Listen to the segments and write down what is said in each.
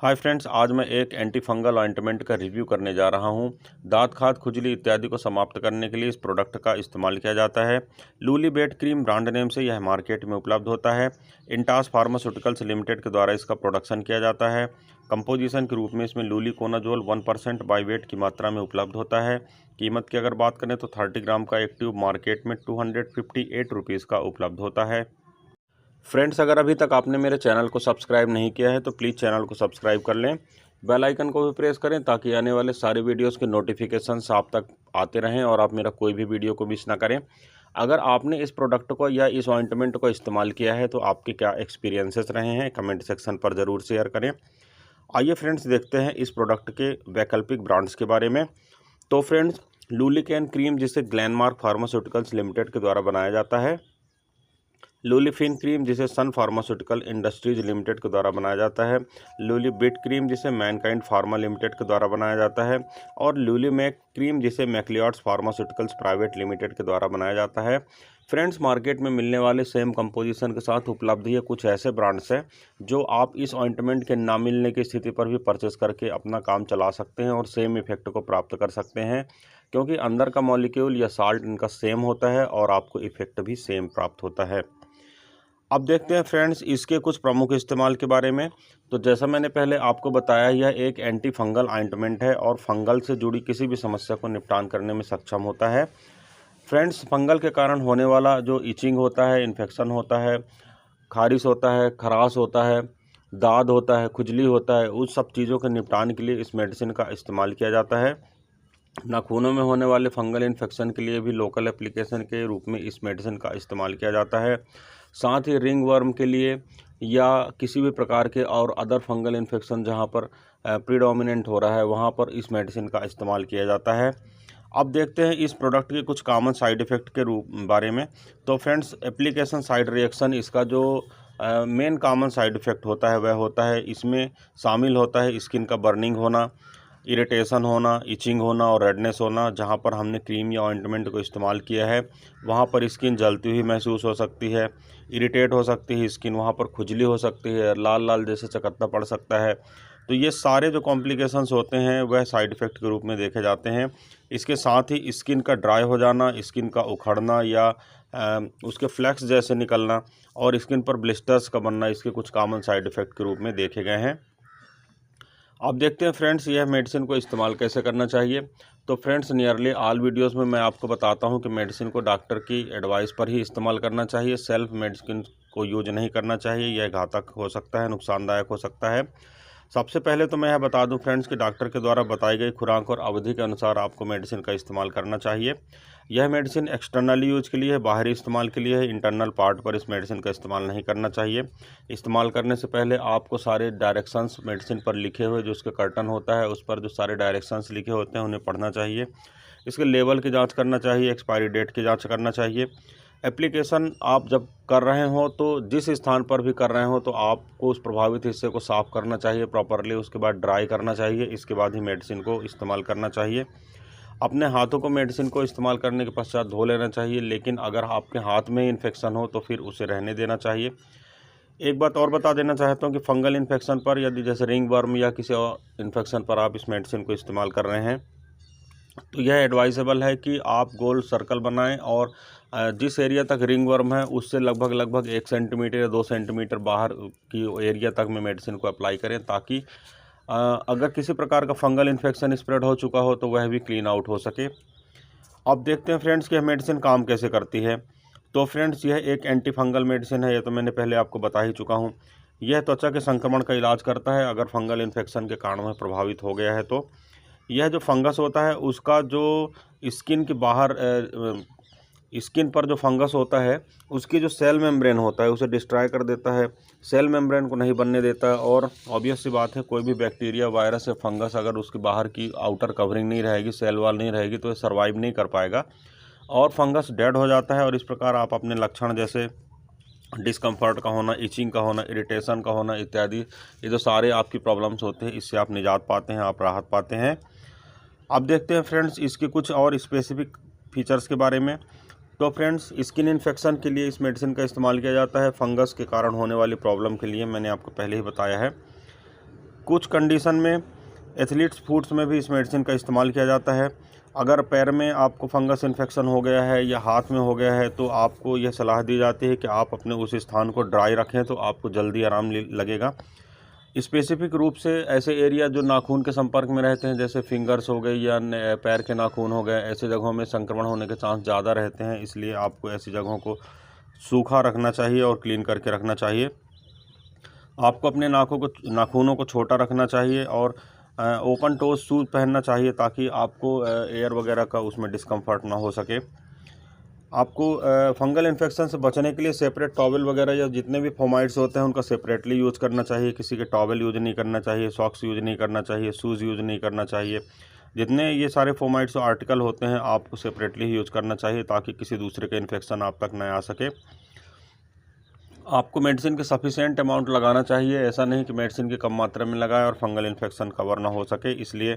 Hi friends, आज मैं एक एंटी फंगल ऑइंटमेंट का रिव्यू करने जा रहा हूं। दांत खाज, खुजली इत्यादि को समाप्त करने के लिए इस प्रोडक्ट का इस्तेमाल किया जाता है। लूलीबेट क्रीम ब्रांड नेम से यह मार्केट में उपलब्ध होता है। इंटास फार्मास्यूटिकल्स लिमिटेड के द्वारा इसका प्रोडक्शन किया जाता है। कंपोजिशन के रूप में इसमें लूलिकोनाजोल 1% बाई वेट की मात्रा में उपलब्ध होता है। कीमत की अगर बात करें तो 30 ग्राम का एक ट्यूब मार्केट में 258 रुपीज़ का उपलब्ध होता है। फ्रेंड्स, अगर अभी तक आपने मेरे चैनल को सब्सक्राइब नहीं किया है तो प्लीज़ चैनल को सब्सक्राइब कर लें। बेल आइकन को भी प्रेस करें ताकि आने वाले सारे वीडियोस के नोटिफिकेशंस आप तक आते रहें और आप मेरा कोई भी वीडियो को मिस ना करें। अगर आपने इस प्रोडक्ट को या इस ऑइंटमेंट को इस्तेमाल किया है तो आपके क्या एक्सपीरियंसेस रहे हैं, कमेंट सेक्शन पर ज़रूर शेयर करें। आइए फ्रेंड्स, देखते हैं इस प्रोडक्ट के वैकल्पिक ब्रांड्स के बारे में। तो फ्रेंड्स, लूलिकैन क्रीम, जिसे ग्लेनमार्क फार्मास्यूटिकल्स लिमिटेड के द्वारा बनाया जाता है। लूलीफिन क्रीम, जिसे सन फार्मास्यूटिकल इंडस्ट्रीज लिमिटेड के द्वारा बनाया जाता है। लूलीबिट क्रीम, जिसे मैनकाइंड फार्मा लिमिटेड के द्वारा बनाया जाता है। और लूलीमैक क्रीम, जिसे मैक्लियॉड्स फार्मास्यूटिकल्स प्राइवेट लिमिटेड के द्वारा बनाया जाता है। फ्रेंड्स, मार्केट में मिलने वाले सेम कंपोजिशन के साथ उपलब्ध ये कुछ ऐसे ब्रांड्स हैं जो आप इस ऑइंटमेंट के ना मिलने की स्थिति पर भी परचेस करके अपना काम चला सकते हैं और सेम इफेक्ट को प्राप्त कर सकते हैं, क्योंकि अंदर का मॉलिक्यूल या साल्ट इनका सेम होता है और आपको इफेक्ट भी सेम प्राप्त होता है। अब देखते हैं फ्रेंड्स इसके कुछ प्रमुख इस्तेमाल के बारे में। तो जैसा मैंने पहले आपको बताया, यह एक एंटी फंगल ऑइंटमेंट है और फंगल से जुड़ी किसी भी समस्या को निपटान करने में सक्षम होता है। फ्रेंड्स, फंगल के कारण होने वाला जो इचिंग होता है, इन्फेक्शन होता है, खारिश होता है, खराश होता है, दाद होता है, खुजली होता है, उस सब चीज़ों के निपटान के लिए इस मेडिसिन का इस्तेमाल किया जाता है। नाखूनों में होने वाले फंगल इन्फेक्शन के लिए भी लोकल एप्लीकेशन के रूप में इस मेडिसिन का इस्तेमाल किया जाता है। साथ ही रिंग वर्म के लिए या किसी भी प्रकार के और अदर फंगल इन्फेक्शन जहां पर प्रीडोमिनेंट हो रहा है, वहां पर इस मेडिसिन का इस्तेमाल किया जाता है। अब देखते हैं इस प्रोडक्ट के कुछ कॉमन साइड इफ़ेक्ट के रूप बारे में। तो फ्रेंड्स, एप्लीकेशन साइड रिएक्शन, इसका जो मेन कॉमन साइड इफ़ेक्ट होता है वह होता है, इसमें शामिल होता है स्किन का बर्निंग होना, इरिटेशन होना, इचिंग होना और रेडनेस होना। जहां पर हमने क्रीम या ऑइंटमेंट को इस्तेमाल किया है वहां पर स्किन जलती हुई महसूस हो सकती है, इरिटेट हो सकती है स्किन, वहां पर खुजली हो सकती है, लाल लाल जैसे चकत्ता पड़ सकता है। तो ये सारे जो कॉम्प्लिकेशंस होते हैं वह साइड इफ़ेक्ट के रूप में देखे जाते हैं। इसके साथ ही स्किन का ड्राई हो जाना, स्किन का उखड़ना या उसके फ्लैक्स जैसे निकलना और स्किन पर ब्लिस्टर्स का बनना, इसके कुछ कॉमन साइड इफ़ेक्ट के रूप में देखे गए हैं। अब देखते हैं फ्रेंड्स यह मेडिसिन को इस्तेमाल कैसे करना चाहिए। तो फ्रेंड्स, नियरली ऑल वीडियोस में मैं आपको बताता हूं कि मेडिसिन को डॉक्टर की एडवाइस पर ही इस्तेमाल करना चाहिए। सेल्फ मेडिसिन को यूज नहीं करना चाहिए, यह घातक हो सकता है, नुकसानदायक हो सकता है। सबसे पहले तो मैं यह बता दूं फ्रेंड्स कि डॉक्टर के द्वारा बताई गई खुराक और अवधि के अनुसार आपको मेडिसिन का इस्तेमाल करना चाहिए। यह मेडिसिन एक्सटर्नल यूज के लिए है, बाहरी इस्तेमाल के लिए है। इंटरनल पार्ट पर इस मेडिसिन का इस्तेमाल नहीं करना चाहिए। इस्तेमाल करने से पहले आपको सारे डायरेक्शंस मेडिसिन पर लिखे हुए, जो उसके कर्टन होता है उस पर जो सारे डायरेक्शंस लिखे होते हैं उन्हें पढ़ना चाहिए। इसके लेवल की जाँच करना चाहिए, एक्सपायरी डेट की जाँच करना चाहिए। एप्लीकेशन आप जब कर रहे हो तो जिस स्थान पर भी कर रहे हो तो आपको उस प्रभावित हिस्से को साफ़ करना चाहिए प्रॉपरली, उसके बाद ड्राई करना चाहिए, इसके बाद ही मेडिसिन को इस्तेमाल करना चाहिए। अपने हाथों को मेडिसिन को इस्तेमाल करने के पश्चात धो लेना चाहिए, लेकिन अगर आपके हाथ में इन्फेक्शन हो तो फिर उसे रहने देना चाहिए। एक बात और बता देना चाहता हूँ कि फंगल इन्फेक्शन पर, यदि जैसे रिंग वर्म या किसी और इन्फेक्शन पर आप इस मेडिसिन को इस्तेमाल कर रहे हैं तो यह एडवाइजेबल है कि आप गोल सर्कल बनाएं और जिस एरिया तक रिंग वर्म है उससे लगभग 1 सेंटीमीटर या 2 सेंटीमीटर बाहर की एरिया तक में मेडिसिन को अप्लाई करें, ताकि अगर किसी प्रकार का फंगल इन्फेक्शन स्प्रेड हो चुका हो तो वह भी क्लीन आउट हो सके। अब देखते हैं फ्रेंड्स कि यह मेडिसिन काम कैसे करती है। तो फ्रेंड्स, यह एक एंटी फंगल मेडिसिन है, यह तो मैंने पहले आपको बता ही चुका हूँ। यह त्वचा के संक्रमण का इलाज करता है अगर फंगल इन्फेक्शन के कारण वह प्रभावित हो गया है तो। यह जो फंगस होता है उसका जो स्किन के बाहर स्किन पर जो फंगस होता है उसकी जो सेल मेम्ब्रेन होता है उसे डिस्ट्रॉय कर देता है, सेल मेम्ब्रेन को नहीं बनने देता है। और ऑब्वियस सी बात है, कोई भी बैक्टीरिया, वायरस या फंगस अगर उसके बाहर की आउटर कवरिंग नहीं रहेगी, सेल वॉल नहीं रहेगी, तो ये सर्वाइव नहीं कर पाएगा और फंगस डेड हो जाता है। और इस प्रकार आप अपने लक्षण जैसे डिस्कम्फर्ट का होना, इचिंग का होना, इरिटेशन का होना इत्यादि, ये जो सारे आपकी प्रॉब्लम्स होते हैं इससे आप निजात पाते हैं, आप राहत पाते हैं। अब देखते हैं फ्रेंड्स इसके कुछ और स्पेसिफिक फीचर्स के बारे में। तो फ्रेंड्स, स्किन इन्फेक्शन के लिए इस मेडिसिन का इस्तेमाल किया जाता है। फंगस के कारण होने वाली प्रॉब्लम के लिए मैंने आपको पहले ही बताया है। कुछ कंडीशन में एथलीट्स फूड्स में भी इस मेडिसिन का इस्तेमाल किया जाता है। अगर पैर में आपको फंगस इन्फेक्शन हो गया है या हाथ में हो गया है तो आपको यह सलाह दी जाती है कि आप अपने उस स्थान को ड्राई रखें, तो आपको जल्दी आराम लगेगा। स्पेसिफिक रूप से ऐसे एरिया जो नाखून के संपर्क में रहते हैं, जैसे फिंगर्स हो गए या पैर के नाखून हो गए, ऐसे जगहों में संक्रमण होने के चांस ज़्यादा रहते हैं, इसलिए आपको ऐसी जगहों को सूखा रखना चाहिए और क्लीन करके रखना चाहिए। आपको अपने नाखूनों को छोटा रखना चाहिए और ओपन टोज शूज़ पहनना चाहिए ताकि आपको एयर वगैरह का उसमें डिस्कम्फर्ट ना हो सके। आपको फंगल इन्फेक्शन से बचने के लिए सेपरेट टॉवल वगैरह या जितने भी फोमाइड्स होते हैं उनका सेपरेटली यूज़ करना चाहिए। किसी के टॉवल यूज़ नहीं करना चाहिए, सॉक्स यूज़ नहीं करना चाहिए, शूज़ यूज़ नहीं करना चाहिए। जितने ये सारे फोमाइड्स आर्टिकल होते हैं आपको सेपरेटली ही यूज़ करना चाहिए ताकि किसी दूसरे का इन्फेक्शन आप तक न आ सके। आपको मेडिसिन के सफिशिएंट अमाउंट लगाना चाहिए, ऐसा नहीं कि मेडिसिन की कम मात्रा में लगाएं और फंगल इन्फेक्शन कवर ना हो सके। इसलिए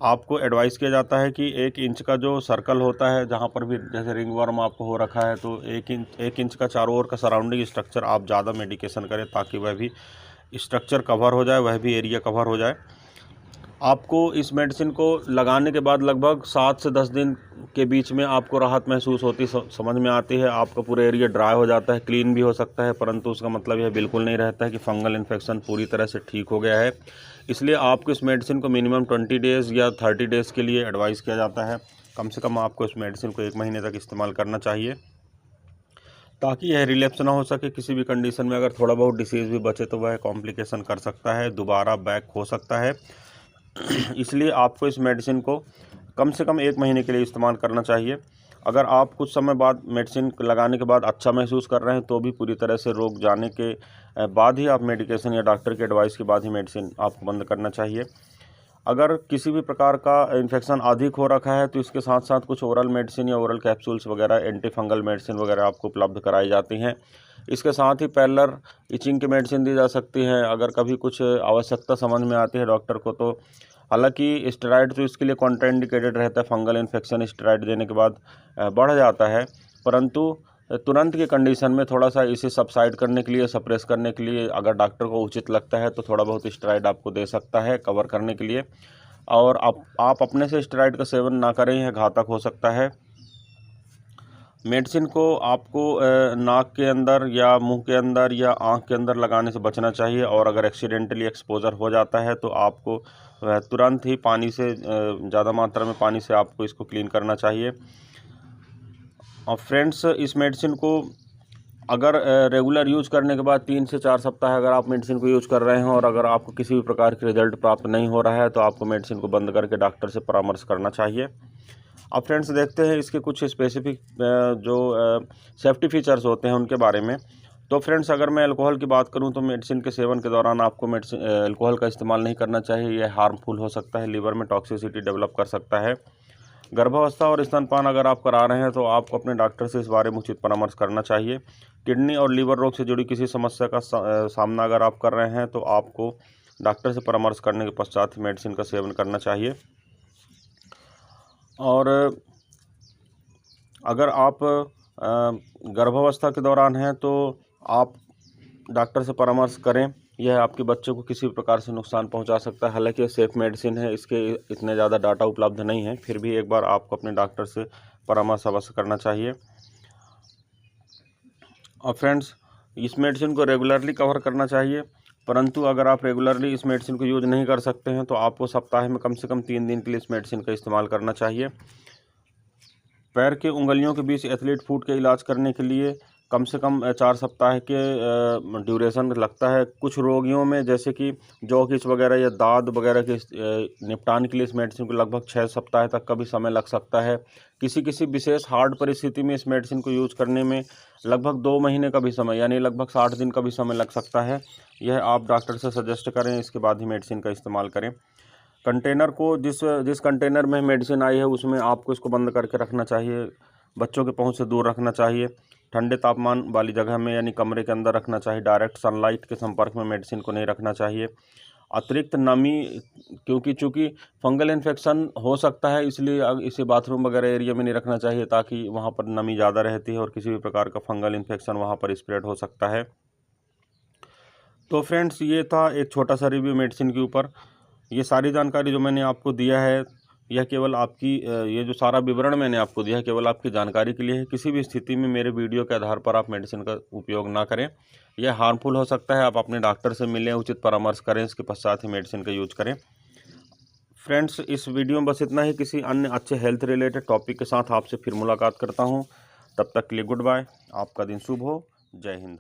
आपको एडवाइस किया जाता है कि 1 इंच का जो सर्कल होता है, जहां पर भी जैसे रिंग वर्म आपको हो रखा है, तो 1 इंच का चारों ओर का सराउंडिंग स्ट्रक्चर आप ज़्यादा मेडिकेशन करें ताकि वह भी स्ट्रक्चर कवर हो जाए, वह भी एरिया कवर हो जाए। आपको इस मेडिसिन को लगाने के बाद लगभग 7 से 10 दिन के बीच में आपको राहत महसूस होती समझ में आती है। आपका पूरा एरिया ड्राई हो जाता है, क्लीन भी हो सकता है, परंतु उसका मतलब यह बिल्कुल नहीं रहता है कि फंगल इन्फेक्शन पूरी तरह से ठीक हो गया है। इसलिए आपको इस मेडिसिन को मिनिमम 20 डेज़ या 30 डेज़ के लिए एडवाइस किया जाता है। कम से कम आपको इस मेडिसिन को 1 महीने तक इस्तेमाल करना चाहिए ताकि यह रिलैप्स ना हो सके। किसी भी कंडीशन में अगर थोड़ा बहुत डिसीज़ भी बचे तो वह कॉम्प्लिकेशन कर सकता है, दोबारा बैक हो सकता है। इसलिए आपको इस मेडिसिन को कम से कम 1 महीने के लिए इस्तेमाल करना चाहिए। अगर आप कुछ समय बाद मेडिसिन लगाने के बाद अच्छा महसूस कर रहे हैं तो भी पूरी तरह से रोग जाने के बाद ही आप मेडिकेशन या डॉक्टर की एडवाइस के बाद ही मेडिसिन आपको बंद करना चाहिए। अगर किसी भी प्रकार का इन्फेक्शन अधिक हो रखा है तो इसके साथ साथ कुछ ओरल मेडिसिन या ओरल कैप्सूल्स वगैरह, एंटी फंगल मेडिसिन वगैरह आपको उपलब्ध कराई जाती हैं। इसके साथ ही पैरेलल इचिंग की मेडिसिन दी जा सकती है अगर कभी कुछ आवश्यकता समझ में आती है डॉक्टर को। तो हालांकि स्टेरॉइड तो इसके लिए कॉन्ट्राइंडिकेटेड रहता है, फंगल इन्फेक्शन स्टेरॉइड देने के बाद बढ़ जाता है, परंतु तुरंत की कंडीशन में थोड़ा सा इसे सबसाइड करने के लिए, सप्रेस करने के लिए अगर डॉक्टर को उचित लगता है तो थोड़ा बहुत स्टेरॉइड आपको दे सकता है कवर करने के लिए। और आप अपने से स्टेरॉइड का सेवन ना करें, यह घातक हो सकता है। मेडिसिन को आपको नाक के अंदर या मुंह के अंदर या आंख के अंदर लगाने से बचना चाहिए और अगर एक्सीडेंटली एक्सपोजर हो जाता है तो आपको तुरंत ही पानी से, ज़्यादा मात्रा में पानी से आपको इसको क्लीन करना चाहिए। और फ्रेंड्स, इस मेडिसिन को अगर रेगुलर यूज़ करने के बाद 3 से 4 सप्ताह अगर आप मेडिसिन को यूज़ कर रहे हैं और अगर आपको किसी भी प्रकार के रिजल्ट प्राप्त नहीं हो रहा है तो आपको मेडिसिन को बंद करके डॉक्टर से परामर्श करना चाहिए। अब फ्रेंड्स देखते हैं इसके कुछ स्पेसिफिक जो सेफ्टी फीचर्स होते हैं उनके बारे में। तो फ्रेंड्स, अगर मैं अल्कोहल की बात करूं तो मेडिसिन के सेवन के दौरान आपको अल्कोहल का इस्तेमाल नहीं करना चाहिए। यह हार्मफुल हो सकता है, लीवर में टॉक्सिसिटी डेवलप कर सकता है। गर्भावस्था और स्तनपान अगर आप करा रहे हैं तो आपको अपने डॉक्टर से इस बारे में उचित परामर्श करना चाहिए। किडनी और लीवर रोग से जुड़ी किसी समस्या का सामना अगर आप कर रहे हैं तो आपको डॉक्टर से परामर्श करने के पश्चात ही मेडिसिन का सेवन करना चाहिए। और अगर आप गर्भावस्था के दौरान हैं तो आप डॉक्टर से परामर्श करें, यह आपके बच्चे को किसी भी प्रकार से नुकसान पहुंचा सकता है। हालांकि ये सेफ मेडिसिन है, इसके इतने ज़्यादा डाटा उपलब्ध नहीं है, फिर भी एक बार आपको अपने डॉक्टर से परामर्श अवश्य करना चाहिए। और फ्रेंड्स, इस मेडिसिन को रेगुलरली कवर करना चाहिए, परंतु अगर आप रेगुलरली इस मेडिसिन को यूज़ नहीं कर सकते हैं तो आपको सप्ताह में कम से कम 3 दिन के लिए इस मेडिसिन का इस्तेमाल करना चाहिए। पैर के उंगलियों के बीच एथलीट फुट के इलाज करने के लिए कम से कम 4 सप्ताह के ड्यूरेशन लगता है। कुछ रोगियों में जैसे कि जॉ किच वगैरह या दाद वगैरह के निपटान के लिए इस मेडिसिन को लगभग 6 सप्ताह तक का भी समय लग सकता है। किसी विशेष हार्ड परिस्थिति में इस मेडिसिन को यूज़ करने में लगभग 2 महीने का भी समय, यानी लगभग 60 दिन का भी समय लग सकता है। यह आप डॉक्टर से सजेस्ट करें, इसके बाद ही मेडिसिन का इस्तेमाल करें। कंटेनर को जिस कंटेनर में मेडिसिन आई है उसमें आपको इसको बंद करके रखना चाहिए। बच्चों के पहुंच से दूर रखना चाहिए। ठंडे तापमान वाली जगह में यानी कमरे के अंदर रखना चाहिए। डायरेक्ट सनलाइट के संपर्क में मेडिसिन को नहीं रखना चाहिए। अतिरिक्त नमी, क्योंकि चूँकि फंगल इन्फेक्शन हो सकता है इसलिए इसे बाथरूम वगैरह एरिया में नहीं रखना चाहिए ताकि वहाँ पर नमी ज़्यादा रहती है और किसी भी प्रकार का फंगल इन्फेक्शन वहाँ पर स्प्रेड हो सकता है। तो फ्रेंड्स, ये था एक छोटा सा रिव्यू मेडिसिन के ऊपर। ये सारी जानकारी जो मैंने आपको दिया है, यह केवल आपकी ये जो सारा विवरण मैंने आपको दिया है केवल आपकी जानकारी के लिए है। किसी भी स्थिति में मेरे वीडियो के आधार पर आप मेडिसिन का उपयोग ना करें, यह हार्मफुल हो सकता है। आप अपने डॉक्टर से मिलें, उचित परामर्श करें, इसके पश्चात ही मेडिसिन का यूज करें। फ्रेंड्स, इस वीडियो में बस इतना ही। किसी अन्य अच्छे हेल्थ रिलेटेड टॉपिक के साथ आपसे फिर मुलाकात करता हूँ। तब तक के लिए गुड बाय। आपका दिन शुभ हो। जय हिंद।